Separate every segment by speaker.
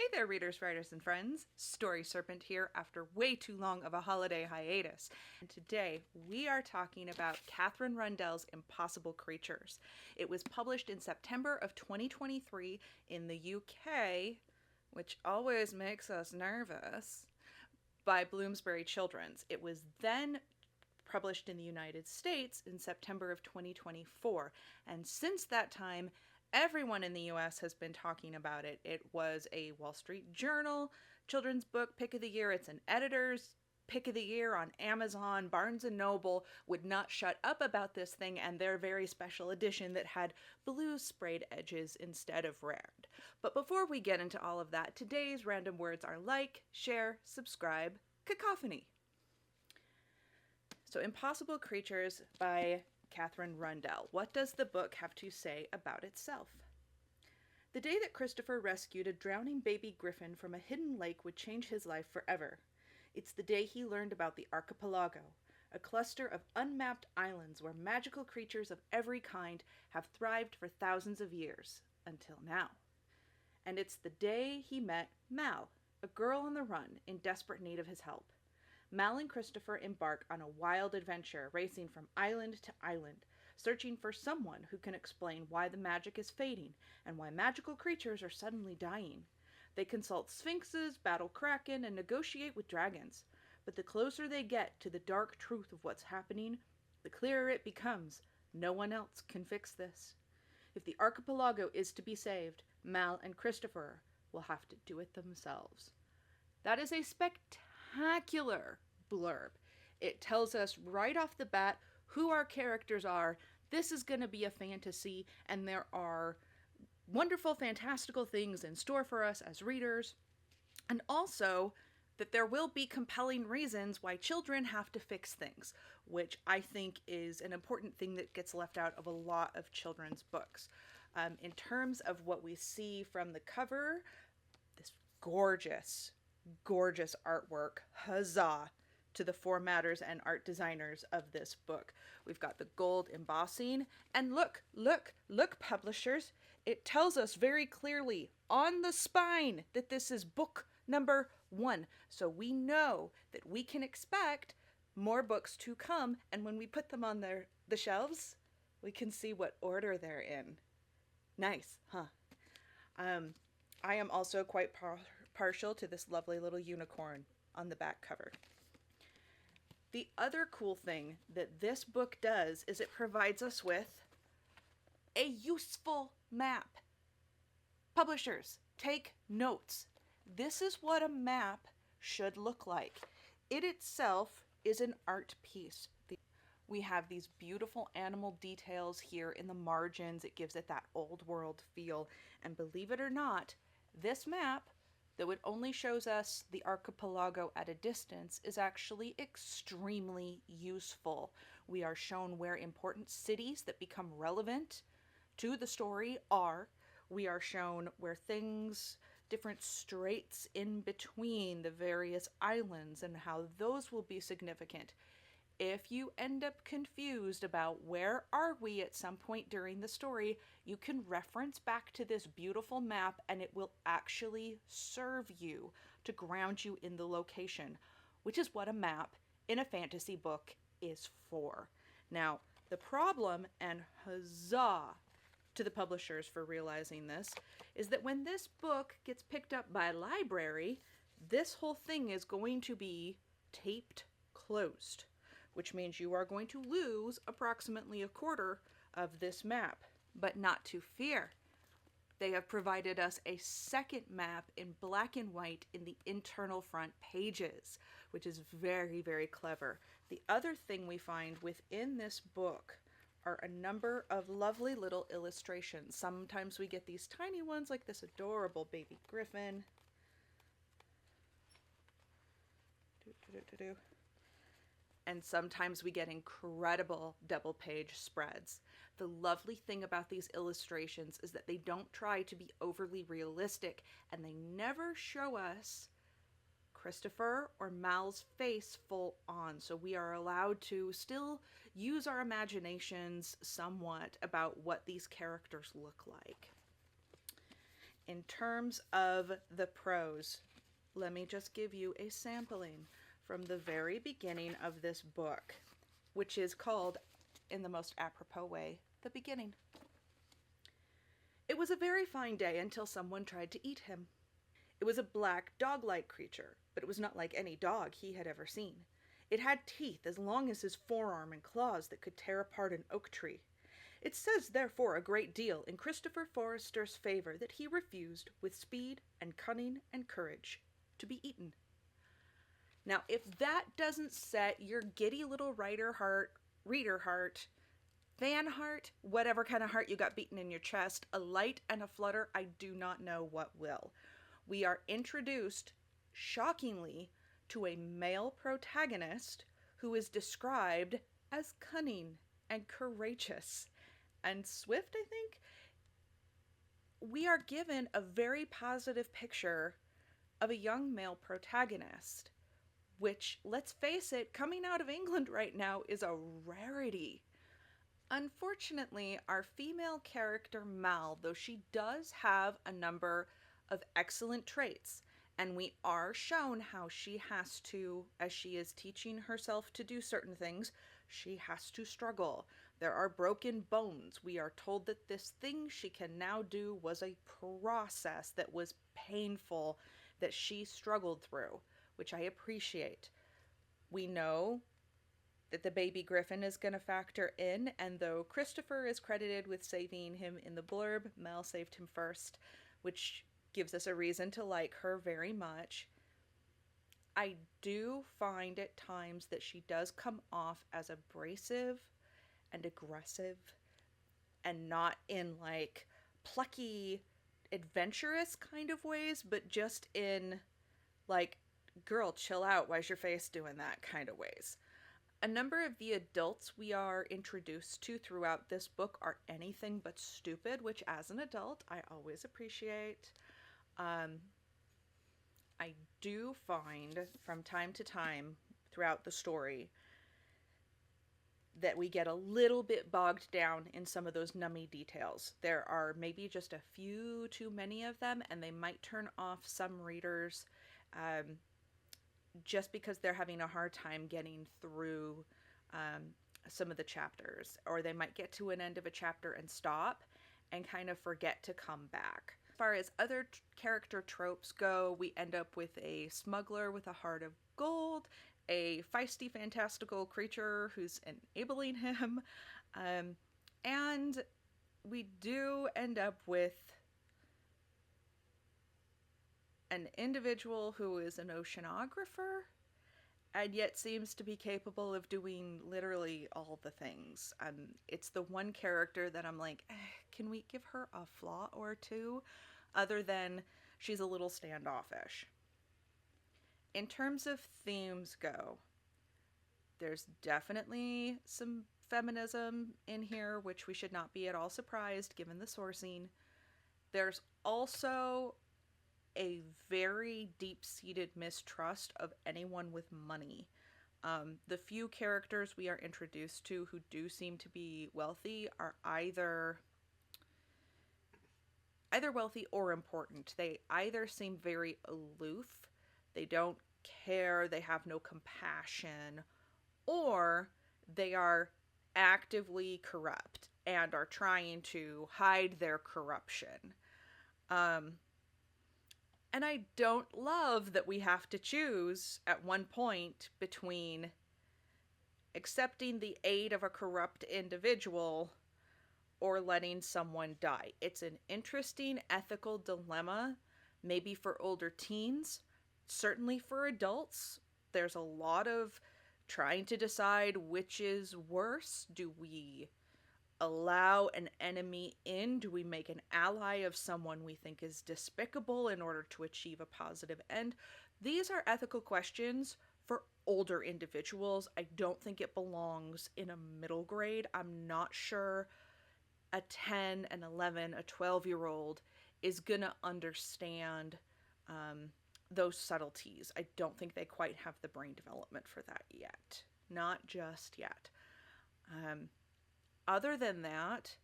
Speaker 1: Hey there, readers, writers, and friends. Story Serpent here after way too long of a holiday hiatus. And today we are talking about Katherine Rundell's Impossible Creatures. It was published in September of 2023 in the UK, which always makes us nervous, by Bloomsbury Children's. It was then published in the United States in September of 2024. And since that time, everyone in the US has been talking about it. It was a Wall Street Journal children's book pick of the year. It's an editor's pick of the year on Amazon. Barnes & Noble would not shut up about this thing and their very special edition that had blue sprayed edges instead of red. But before we get into all of that, today's random words are like, share, subscribe, cacophony. So Impossible Creatures by Katherine Rundell. What does the book have to say about itself? The day that Christopher rescued a drowning baby griffin from a hidden lake would change his life forever. It's the day he learned about the archipelago, a cluster of unmapped islands where magical creatures of every kind have thrived for thousands of years, until now. And it's the day he met Mal, a girl on the run in desperate need of his help. Mal and Christopher embark on a wild adventure, racing from island to island, searching for someone who can explain why the magic is fading and why magical creatures are suddenly dying. They consult sphinxes, battle kraken, and negotiate with dragons. But the closer they get to the dark truth of what's happening, the clearer it becomes. No one else can fix this. If the archipelago is to be saved, Mal and Christopher will have to do it themselves. That is a spectacular blurb. It tells us right off the bat who our characters are. This is going to be a fantasy, and there are wonderful, fantastical things in store for us as readers, and also that there will be compelling reasons why children have to fix things, which I think is an important thing that gets left out of a lot of children's books. In terms of what we see from the cover, this gorgeous artwork, huzzah to the formatters and art designers of this book. We've got the gold embossing, and look, publishers, it tells us very clearly on the spine that this is book number 1. So we know that we can expect more books to come, and when we put them on the shelves, we can see what order they're in. Nice, huh? I am also quite partial to this lovely little unicorn on the back cover. The other cool thing that this book does is it provides us with a useful map. Publishers, take notes. This is what a map should look like. It itself is an art piece. We have these beautiful animal details here in the margins. It gives it that old world feel. And believe it or not, this map that would only shows us the archipelago at a distance is actually extremely useful. We are shown where important cities that become relevant to the story are. We are shown where things, different straits in between the various islands and how those will be significant. If you end up confused about where are we at some point during the story, you can reference back to this beautiful map and it will actually serve you to ground you in the location, which is what a map in a fantasy book is for. Now, the problem, and huzzah to the publishers for realizing this, is that when this book gets picked up by a library, this whole thing is going to be taped closed, which means you are going to lose approximately a quarter of this map. But not to fear. They have provided us a second map in black and white in the internal front pages, which is very, very clever. The other thing we find within this book are a number of lovely little illustrations. Sometimes we get these tiny ones like this adorable baby griffin. And sometimes we get incredible double-page spreads. The lovely thing about these illustrations is that they don't try to be overly realistic, and they never show us Christopher or Mal's face full on, so we are allowed to still use our imaginations somewhat about what these characters look like. In terms of the prose, let me just give you a sampling from the very beginning of this book, which is called, in the most apropos way, The Beginning. It was a very fine day until someone tried to eat him. It was a black, dog-like creature, but it was not like any dog he had ever seen. It had teeth as long as his forearm and claws that could tear apart an oak tree. It says, therefore, a great deal in Christopher Forrester's favor that he refused, with speed and cunning and courage, to be eaten. Now, if that doesn't set your giddy little reader heart, fan heart, whatever kind of heart you got beaten in your chest, a light and a flutter, I do not know what will. We are introduced, shockingly, to a male protagonist who is described as cunning and courageous and swift, I think. We are given a very positive picture of a young male protagonist, which, let's face it, coming out of England right now is a rarity. Unfortunately, our female character Mal, though she does have a number of excellent traits, and we are shown how she has to, as she is teaching herself to do certain things, she has to struggle. There are broken bones. We are told that this thing she can now do was a process that was painful, that she struggled through, which I appreciate. We know that the baby griffin is going to factor in, and though Christopher is credited with saving him in the blurb, Mel saved him first, which gives us a reason to like her very much. I do find at times that she does come off as abrasive and aggressive, and not in like plucky, adventurous kind of ways, but just in like, girl, chill out, why's your face doing that kind of ways. A number of the adults we are introduced to throughout this book are anything but stupid, which as an adult I always appreciate. I do find from time to time throughout the story that we get a little bit bogged down in some of those nummy details. There are maybe just a few too many of them, and they might turn off some readers just because they're having a hard time getting through some of the chapters, or they might get to an end of a chapter and stop and kind of forget to come back. As far as other character tropes go, we end up with a smuggler with a heart of gold, a feisty, fantastical creature who's enabling him, and we do end up with an individual who is an oceanographer and yet seems to be capable of doing literally all the things. It's the one character that I'm like, can we give her a flaw or two, other than she's a little standoffish. In terms of themes go, there's definitely some feminism in here, which we should not be at all surprised given the sourcing. There's also a very deep-seated mistrust of anyone with money. The few characters we are introduced to who do seem to be wealthy are either wealthy or important. They either seem very aloof, they don't care, they have no compassion, or they are actively corrupt and are trying to hide their corruption. And I don't love that we have to choose at one point between accepting the aid of a corrupt individual or letting someone die. It's an interesting ethical dilemma, maybe for older teens, certainly for adults. There's a lot of trying to decide which is worse. Do we allow an enemy in? Do we make an ally of someone we think is despicable in order to achieve a positive end? These are ethical questions for older individuals. I don't think it belongs in a middle grade. I'm not sure a 10, an 11, a 12-year-old is gonna understand those subtleties. I don't think they quite have the brain development for that yet. Not just yet. Other than that,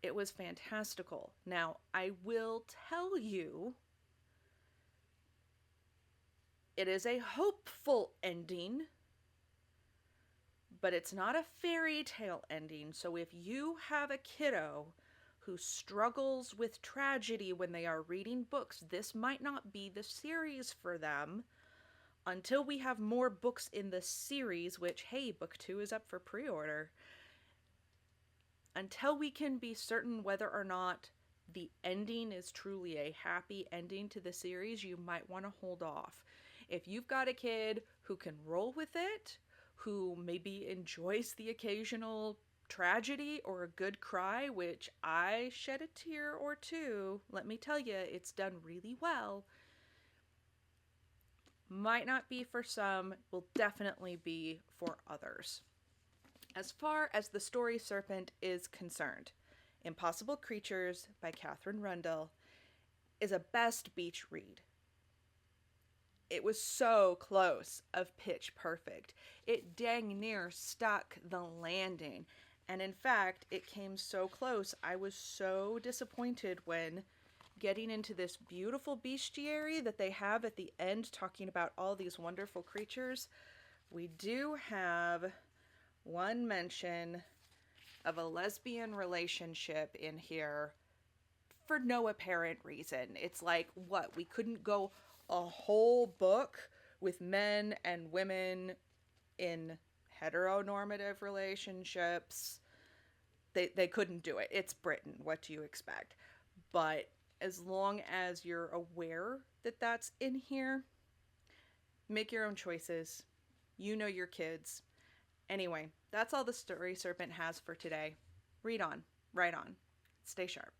Speaker 1: It was fantastical. Now, I will tell you, it is a hopeful ending, but it's not a fairy tale ending. So if you have a kiddo who struggles with tragedy when they are reading books, this might not be the series for them until we have more books in the series, which, hey, book 2 is up for pre-order. Until we can be certain whether or not the ending is truly a happy ending to the series, you might want to hold off. If you've got a kid who can roll with it, who maybe enjoys the occasional tragedy or a good cry, which I shed a tear or two, let me tell you, it's done really well. Might not be for some, will definitely be for others. As far as the story Serpent is concerned, Impossible Creatures by Katherine Rundell is a best beach read. It was so close of pitch perfect. It dang near stuck the landing. And in fact, it came so close. I was so disappointed when getting into this beautiful bestiary that they have at the end talking about all these wonderful creatures. We do have one mention of a lesbian relationship in here for no apparent reason. It's like, what? We couldn't go a whole book with men and women in heteronormative relationships. They couldn't do it. It's Britain. What do you expect? But as long as you're aware that that's in here, make your own choices. You know your kids. Anyway, that's all the story Serpent has for today. Read on. Write on. Stay sharp.